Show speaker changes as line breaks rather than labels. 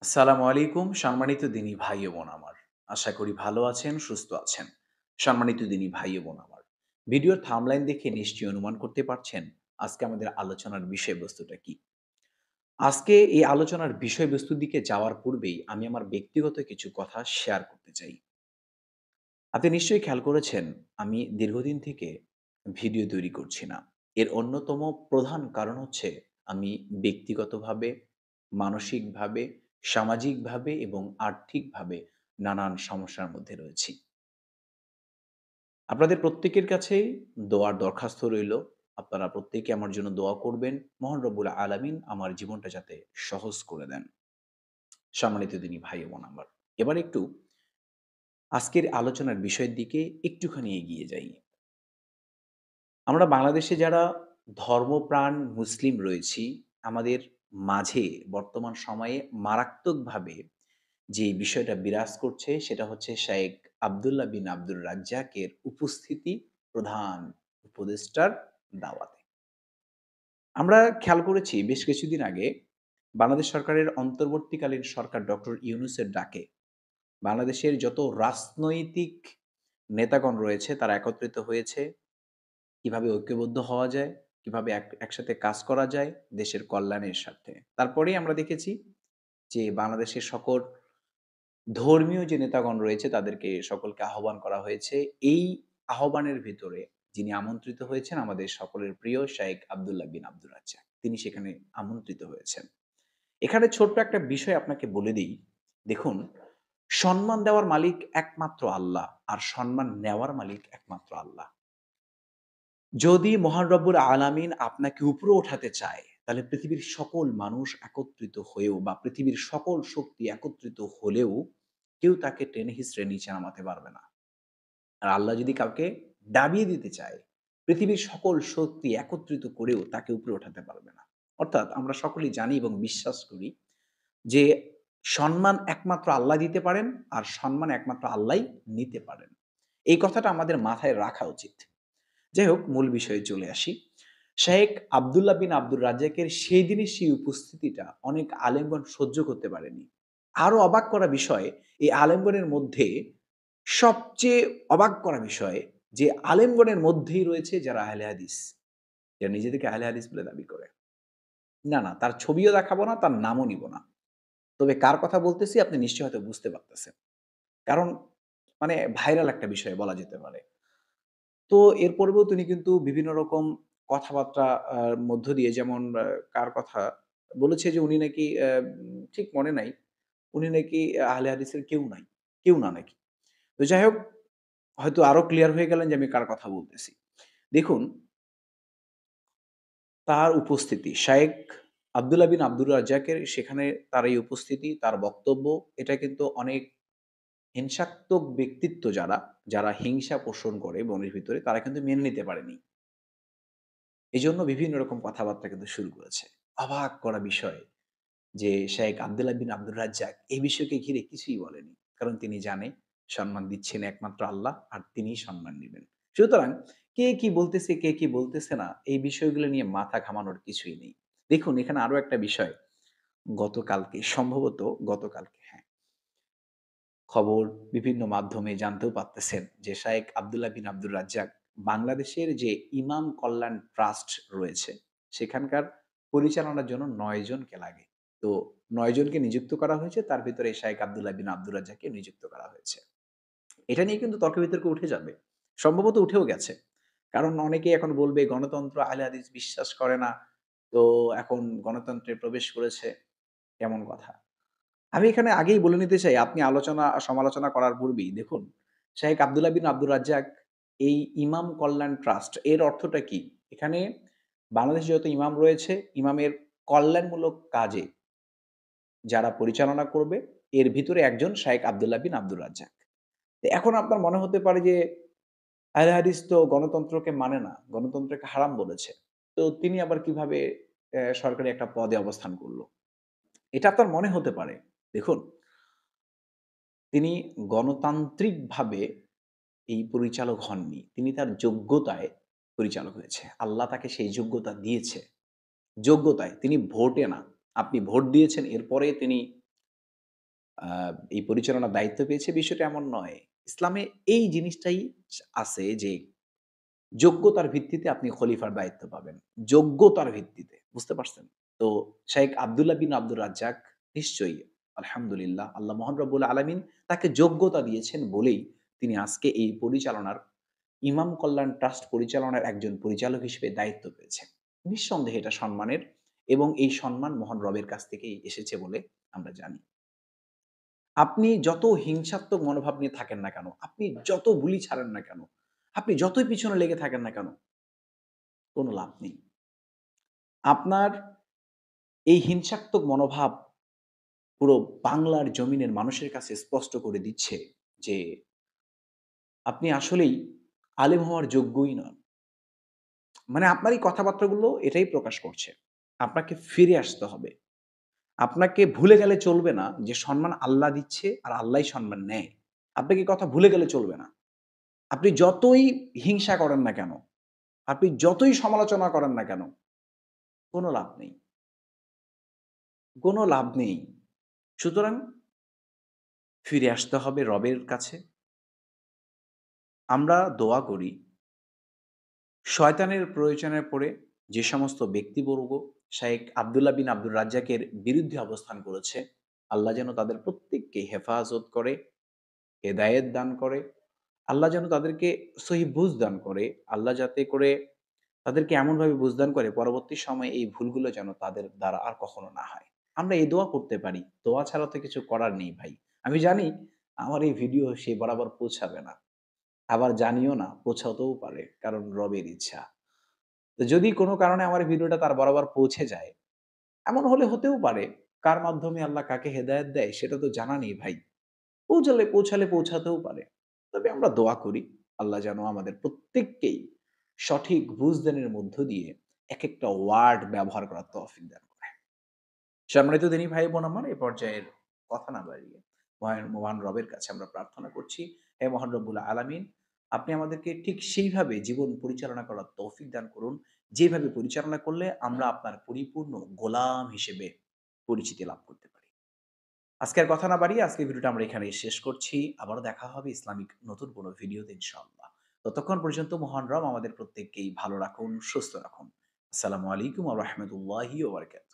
আসসালামু আলাইকুম সম্মানিত দিনী ভাই ও বোন আমার। আশা করি ভালো আছেন, সুস্থ আছেন। সম্মানিত দিনী ভাই ও বোন আমার। ভিডিওর থাম্বনেইল দেখে নিশ্চয়ই অনুমান করতে পারছেন আজকে আমাদের আলোচনার বিষয়বস্তুটা কি। আজকে এই আলোচনার বিষয়বস্তুর দিকে যাওয়ার পূর্বেই আমি আমার ব্যক্তিগত কিছু কথা শেয়ার করতে চাই। আপনি নিশ্চয়ই খেয়াল করেছেন আমি দীর্ঘদিন থেকে ভিডিও তৈরি করছি না। এর অন্যতম প্রধান কারণ হচ্ছে আমি ব্যক্তিগতভাবে, মানসিকভাবে, সামাজিকভাবে এবং আর্থিকভাবে নানান সমস্যার মধ্যে রয়েছি। আপনাদের প্রত্যেকের কাছেই দোয়ার দরখাস্ত রইল। আপনারা প্রত্যেকে আমার জন্য দোয়া করবেন। মহান রব্বুল আলামিন আমার জীবনটা যাতে সহজ করে দেন। সম্মানিত দিনী ভাই ও বোন আমার। এবার একটু আজকের আলোচনার বিষয়ের দিকে একটুখানি এগিয়ে যাই। আমরা বাংলাদেশে যারা ধর্মপ্রাণ মুসলিম রয়েছি, আমাদের মাঝে বর্তমান সময়ে মারাত্মকভাবে যে বিষয়টা বিরাজ করছে সেটা হচ্ছে শায়েখ আব্দুল্লাহ বিন আব্দুর রাজ্জাকের উপস্থিতি প্রধান উপদেষ্টার দাওয়াতে। আমরা খেয়াল করেছি বেশ কিছুদিন আগে বাংলাদেশ সরকারের অন্তর্বর্তীকালীন সরকার ডক্টর ইউনূসের ডাকে বাংলাদেশের যত রাজনৈতিক নেতাগণ রয়েছে তারা একত্রিত হয়েছে। কিভাবে ঐক্যবদ্ধ হওয়া যায়, কিভাবে একসাথে কাজ করা যায় দেশের কল্যাণের স্বার্থে। তারপরেই আমরা দেখেছি যে বাংলাদেশের সকল ধর্মীয় যে নেতাগণ রয়েছে তাদেরকে সকলকে আহ্বান করা হয়েছে। এই আহ্বানের ভিতরে যিনি আমন্ত্রিত হয়েছেন আমাদের সকলের প্রিয় শাইখ আব্দুল্লাহ বিন আব্দুর রাজ্জাক। তিনি সেখানে আমন্ত্রিত হয়েছেন। এখানে ছোট্ট একটা বিষয় আপনাকে বলে দেই। দেখুন, সম্মান দেওয়ার মালিক একমাত্র আল্লাহ, আর সম্মান নেওয়ার মালিক একমাত্র আল্লাহ। যদি মহান রব্বুল আলামিন আপনাকে উপরে ওঠাতে চায়, তাহলে পৃথিবীর সকল মানুষ একত্রিত হয়েও বা পৃথিবীর সকল শক্তি একত্রিত হলেও কেউ তাকে টেনে হিঁচড়ে নিচে নামাতে পারবে না। আর আল্লাহ যদি কাউকে ডাবিয়ে দিতে চায়, পৃথিবীর সকল শক্তি একত্রিত করেও তাকে উপরে ওঠাতে পারবে না। অর্থাৎ আমরা সকলেই জানি এবং বিশ্বাস করি যে সম্মান একমাত্র আল্লাহ দিতে পারেন, আর সম্মান একমাত্র আল্লাহই নিতে পারেন। এই কথাটা আমাদের মাথায় রাখা উচিত। যাই হোক, মূল বিষয়ে চলে আসি। শাহেখ আব্দুল্লাহ বিন আব্দুর রাজ্জাকের সেই দিনের সেই উপস্থিতিটা অনেক আলেমগণ সহ্য করতে পারেনি। আরো অবাক করা বিষয়, এই আলেমগণের মধ্যে সবচেয়ে অবাক করা বিষয় যে আলেমগণের মধ্যেই রয়েছে যারা আহলে হাদিস, যারা নিজেদেরকে আহলে হাদিস বলে দাবি করে। না, না, তার ছবিও দেখাবো না, তার নামও নিব না। তবে কার কথা বলতেছি আপনি নিশ্চয়ই হয়তো বুঝতে পারতেছেন। কারণ মানে ভাইরাল একটা বিষয় বলা যেতে পারে। তো এর পূর্বেও তিনি কিন্তু বিভিন্ন রকম কথাবার্তা মধ্য দিয়ে যেমন কার কথা বলেছে যে উনি নাকি ঠিক মনে নাই। উনি নাকি আহলে হাদিসের কেউ নাই। কেউ না নাকি। তো যাই হোক, হয়তো আরো ক্লিয়ার হয়ে গেলেন যে আমি কার কথা বলতেছি। দেখুন, তার উপস্থিতি শায়েখ আব্দুল্লাহ বিন আব্দুর রাজ্জাকের সেখানে তার এই উপস্থিতি, তার বক্তব্য এটা কিন্তু অনেক হিংসাত্মক ব্যক্তিত্ব যারা, যারা হিংসা পোষণ করে মনের ভিতরে তারা কিন্তু মেনে নিতে পারেনি। এজন্য বিভিন্ন রকম কথাবার্তা কিন্তু শুরু করেছে। অবাক করা বিষয় যে শেখ আব্দুল্লাহ বিন আব্দুর রাজ্জাক এই বিষয়কে ঘিরে কিছুই বলেনি। কারণ তিনি জানে সম্মান দিচ্ছেন একমাত্র আল্লাহ, আর তিনিই সম্মান নিবেন। সুতরাং কে কি বলতেছে, কে কি বলতেছে না এই বিষয়গুলো নিয়ে মাথা ঘামানোর কিছুই নেই। দেখুন, এখানে আরো একটা বিষয়, গতকালকে সম্ভবত গতকালকে হ্যাঁ, খবর বিভিন্ন মাধ্যমে জানতেও পারতেছেন যে শায়েখ আব্দুল্লাহ বিন আব্দুর রাজ্জাক বাংলাদেশের যে ইমাম কল্যাণ ট্রাস্ট রয়েছে, সেখানকার পরিচালনার জন্য ৯ জনকে লাগে। তো ৯ জনকে নিযুক্ত করা হয়েছে, তার ভিতরে শায়েখ আব্দুল্লাহ বিন আব্দুর রাজ্জাককে নিযুক্ত করা হয়েছে। এটা নিয়ে কিন্তু তর্ক-বিতর্ক উঠে যাবে। সম্ভবত উঠেও গেছে। কারণ অনেকেই এখন বলবে গণতন্ত্র আহলে হাদিস বিশ্বাস করে না। তো এখন গণতন্ত্রে প্রবেশ করেছে, কেমন কথা? আমি এখানে আগেই বলে নিতে চাই, আপনি সমালোচনা করার পূর্বেই দেখুন, শাহেখ আব্দুল্লাহ বিন আব্দুর রাজ্জাক এই ইমাম কল্যাণ ট্রাস্ট এর অর্থটা কি? এখানে বাংলাদেশে যত ইমাম রয়েছে, ইমামের কল্যাণমূলক কাজে যারা পরিচালনা করবে, এর ভিতরে একজন শাহেখ আব্দুল্লাহ বিন আব্দুর রাজ্জাক। তো এখন আপনার মনে হতে পারে যে, আহলে হাদিস তো গণতন্ত্রকে মানে না, গণতন্ত্রকে হারাম বলেছে। তো তিনি আবার কিভাবে সরকারি একটা পদে অবস্থান করল? এটা আপনার মনে হতে পারে। দেখুন, তিনি গণতান্ত্রিকভাবে এই পরিচালক হননি। তিনি তার যোগ্যতায় পরিচালক হয়েছে। আল্লাহ তাকে সেই যোগ্যতা দিয়েছে। যোগ্যতায়, তিনি ভোটে না। আপনি ভোট দিয়েছেন, এরপরে তিনি আ এই পরিচালনার দায়িত্ব পেয়েছে বিষয়টা এমন নয়। ইসলামে এই জিনিসটাই আছে যে যোগ্যতার ভিত্তিতে আপনি খলিফার দায়িত্ব পাবেন। যোগ্যতার ভিত্তিতে। বুঝতে পারছেন? তো শাইখ আব্দুল্লাহ বিন আব্দুর রাজ্জাক নিশ্চয়ই আলহামদুলিল্লাহ আল্লাহ মহান রব্বুল আলামিন তাকে যোগ্যতা দিয়েছেন বলেই তিনি আজকে এই পরিচালনার ইমাম কল্যাণ ট্রাস্ট পরিচালনার একজন পরিচালক হিসেবে দায়িত্ব পেয়েছেন। নিঃসন্দেহে এটা সম্মানের এবং এই সম্মান মহান রবের কাছ থেকেই এসেছে বলে আমরা জানি। আপনি যত হিংসাত্মক মনোভাব নিয়ে থাকেন না কেন, আপনি যত বুলি ছাড়েন না কেন, আপনি যতই পিছনে লেগে থাকেন না কেন, কোনো লাভ নেই। আপনার এই হিংসাত্মক মনোভাব পুরো বাংলার জমিনের মানুষের কাছে স্পষ্ট করে দিচ্ছে যে আপনি আসলেই আলেম হওয়ার যোগ্যই নন। মানে আপনার এই কথাবার্তাগুলো এটাই প্রকাশ করছে। আপনাকে ফিরে আসতে হবে। আপনাকে ভুলে গেলে চলবে না যে সম্মান আল্লাহ দিচ্ছে আর আল্লাহই সম্মান নেয়। আপনাকে এই কথা ভুলে গেলে চলবে না। আপনি যতই হিংসা করেন না কেন, আপনি যতই সমালোচনা করেন না কেন, কোনো লাভ নেই। কোনো লাভ নেই। সুতরাং ফিরে আসতে হবে রবের কাছে। আমরা দোয়া করি শয়তানের প্রয়োজনে পড়ে যে সমস্ত ব্যক্তিবর্গ শাইখ আব্দুল্লাহ বিন আব্দুর রাজ্জাকের বিরুদ্ধে অবস্থান করেছে, আল্লাহ যেন তাদের প্রত্যেককে হেফাজত করে, হেদায়েত দান করে। আল্লাহ যেন তাদেরকে সহি বুঝ দান করে। আল্লাহ যাতে করে তাদেরকে এমনভাবে বুঝদান করে পরবর্তী সময়ে এই ভুলগুলো যেন তাদের দ্বারা আর কখনো না হয়। আমরা এই দোয়া করতে পারি। দোয়া ছাড়া তো কিছু করার নেই ভাই। আমি জানি আমার এই ভিডিও সে বরাবর পৌঁছাবে না। আবার জানিও না পৌঁছাতেও পারে। কারণ রবের ইচ্ছা। তো যদি কোনো কারণে আমার এই ভিডিওটা তার বরাবর পৌঁছে যায়, এমন হলে হতেও পারে। কার মাধ্যমে আল্লাহ কাকে হেদায়েত দেয় সেটা তো জানা নেই ভাই। পৌঁছালে পৌঁছাতেও পারে। তবে আমরা দোয়া করি আল্লাহ যেন আমাদের প্রত্যেককেই সঠিক বুঝদানের মধ্য দিয়ে একেকটা ওয়ার্ড ব্যবহার করার তৌফিক দান করে। সম্মানিত দিনী ভাই বোন আমার এ পর্যায়ের কথা না বাড়িয়ে মহান রবের কাছে আমরা প্রার্থনা করছি, হে মহান রব্বুল আলামিন, আপনি আমাদেরকে ঠিক সেইভাবে জীবন পরিচালনা করার তৌফিক দান করুন, যেভাবে পরিচালনা করলে আমরা আপনার পরিপূর্ণ গোলাম হিসেবে পরিচিতি লাভ করতে পারি। আজকে আর কথা না বাড়িয়ে আজকের ভিডিওটা আমরা এখানেই শেষ করছি। আবারও দেখা হবে ইসলামিক নতুন কোনো ভিডিওতে ইনশাআল্লাহ। ততক্ষণ পর্যন্ত মহান রব আমাদের প্রত্যেককেই ভালো রাখুন, সুস্থ রাখুন। আসসালামু আলাইকুম ওয়া রাহমাতুল্লাহি ওয়া বারাকাতুহু।